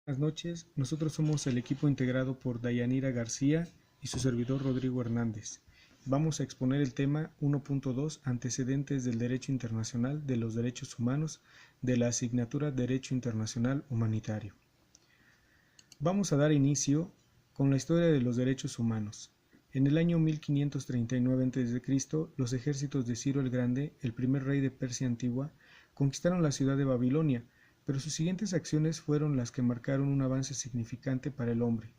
Buenas noches, nosotros somos el equipo integrado por Dayanira García y su servidor Rodrigo Hernández. Vamos a exponer el tema 1.2 Antecedentes del Derecho Internacional de los Derechos Humanos de la asignatura Derecho Internacional Humanitario. Vamos a dar inicio con la historia de los derechos humanos. En el año 1539 a.C., los ejércitos de Ciro el Grande, el primer rey de Persia antigua, conquistaron la ciudad de Babilonia, pero sus siguientes acciones fueron las que marcaron un avance significante para el hombre.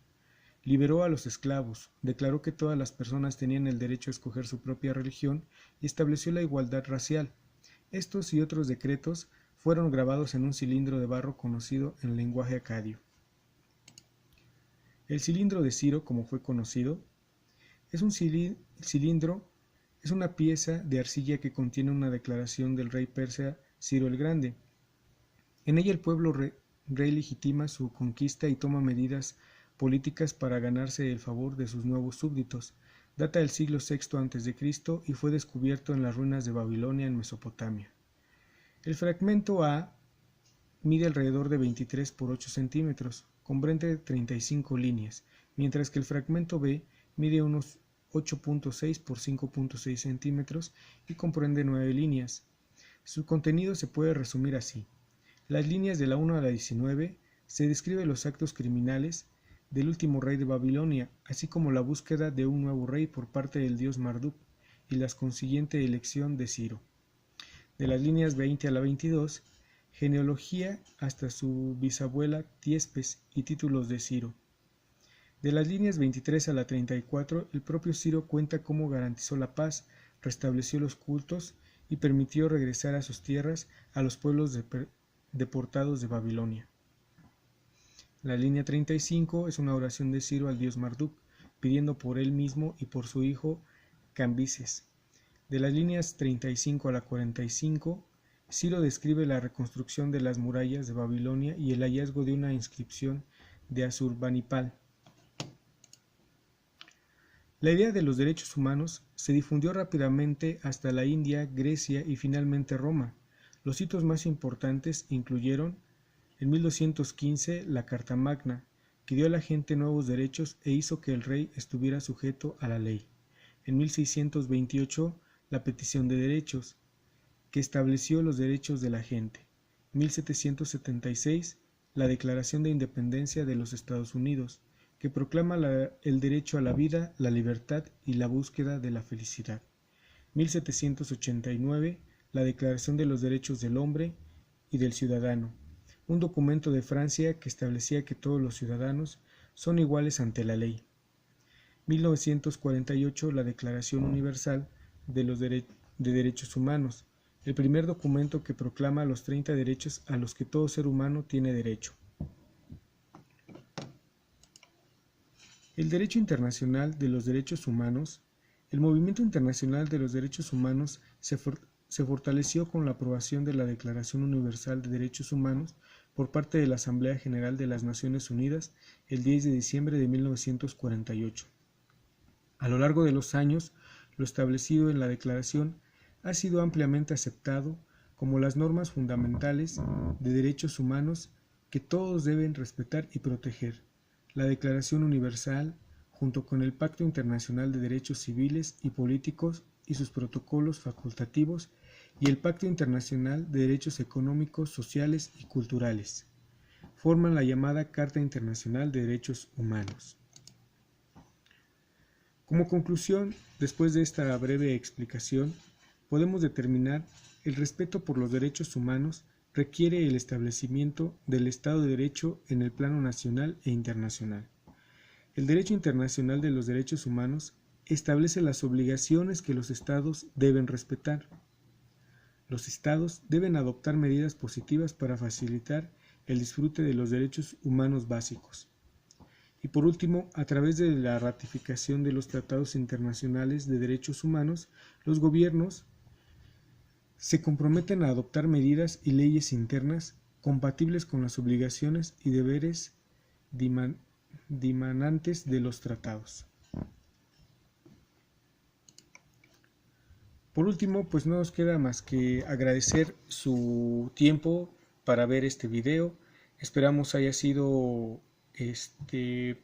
Liberó a los esclavos, declaró que todas las personas tenían el derecho a escoger su propia religión y estableció la igualdad racial. Estos y otros decretos fueron grabados en un cilindro de barro conocido en lenguaje acadio. El cilindro de Ciro, como fue conocido, es un cilindro, es una pieza de arcilla que contiene una declaración del rey persa Ciro el Grande. En ella el pueblo rey legitima su conquista y toma medidas políticas para ganarse el favor de sus nuevos súbditos. Data del siglo VI a.C. y fue descubierto en las ruinas de Babilonia en Mesopotamia. El fragmento A mide alrededor de 23 por 8 centímetros, comprende 35 líneas, mientras que el fragmento B mide unos 8.6 por 5.6 centímetros y comprende 9 líneas. Su contenido se puede resumir así. Las líneas de la 1 a la 19 se describen los actos criminales del último rey de Babilonia, así como la búsqueda de un nuevo rey por parte del dios Marduk y la consiguiente elección de Ciro. De las líneas 20 a la 22, genealogía hasta su bisabuela Tiespes y títulos de Ciro. De las líneas 23 a la 34, el propio Ciro cuenta cómo garantizó la paz, restableció los cultos y permitió regresar a sus tierras a los pueblos deportados de Babilonia. La línea 35 es una oración de Ciro al dios Marduk, pidiendo por él mismo y por su hijo Cambises. De las líneas 35 a la 45, Ciro describe la reconstrucción de las murallas de Babilonia y el hallazgo de una inscripción de Asurbanipal. La idea de los derechos humanos se difundió rápidamente hasta la India, Grecia y finalmente Roma. Los hitos más importantes incluyeron en 1215 la Carta Magna, que dio a la gente nuevos derechos e hizo que el rey estuviera sujeto a la ley. En 1628 la Petición de Derechos, que estableció los derechos de la gente. 1776 la Declaración de Independencia de los Estados Unidos, que proclama el derecho a la vida, la libertad y la búsqueda de la felicidad. 1789 la Declaración de los Derechos del Hombre y del Ciudadano, un documento de Francia que establecía que todos los ciudadanos son iguales ante la ley. 1948 la Declaración Universal de los Derechos Humanos, el primer documento que proclama los 30 derechos a los que todo ser humano tiene derecho. El derecho internacional de los derechos humanos. El movimiento internacional de los derechos humanos se fortaleció con la aprobación de la Declaración Universal de Derechos Humanos por parte de la Asamblea General de las Naciones Unidas el 10 de diciembre de 1948. A lo largo de los años, lo establecido en la Declaración ha sido ampliamente aceptado como las normas fundamentales de derechos humanos que todos deben respetar y proteger. La Declaración Universal, junto con el Pacto Internacional de Derechos Civiles y Políticos y sus protocolos facultativos, y el Pacto Internacional de Derechos Económicos, Sociales y Culturales, forman la llamada Carta Internacional de Derechos Humanos. Como conclusión, después de esta breve explicación, podemos determinar el respeto por los derechos humanos requiere el establecimiento del Estado de Derecho en el plano nacional e internacional. El derecho internacional de los derechos humanos establece las obligaciones que los Estados deben respetar. Los Estados deben adoptar medidas positivas para facilitar el disfrute de los derechos humanos básicos. Y por último, a través de la ratificación de los tratados internacionales de derechos humanos, los gobiernos se comprometen a adoptar medidas y leyes internas compatibles con las obligaciones y deberes dimanantes de los tratados. Por último, pues no nos queda más que agradecer su tiempo para ver este video. Esperamos haya sido pues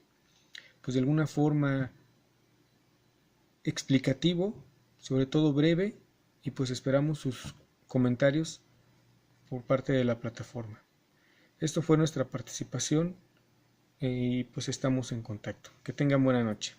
de alguna forma explicativo, sobre todo breve, y pues esperamos sus comentarios por parte de la plataforma. Esto fue nuestra participación y pues estamos en contacto. Que tengan buena noche.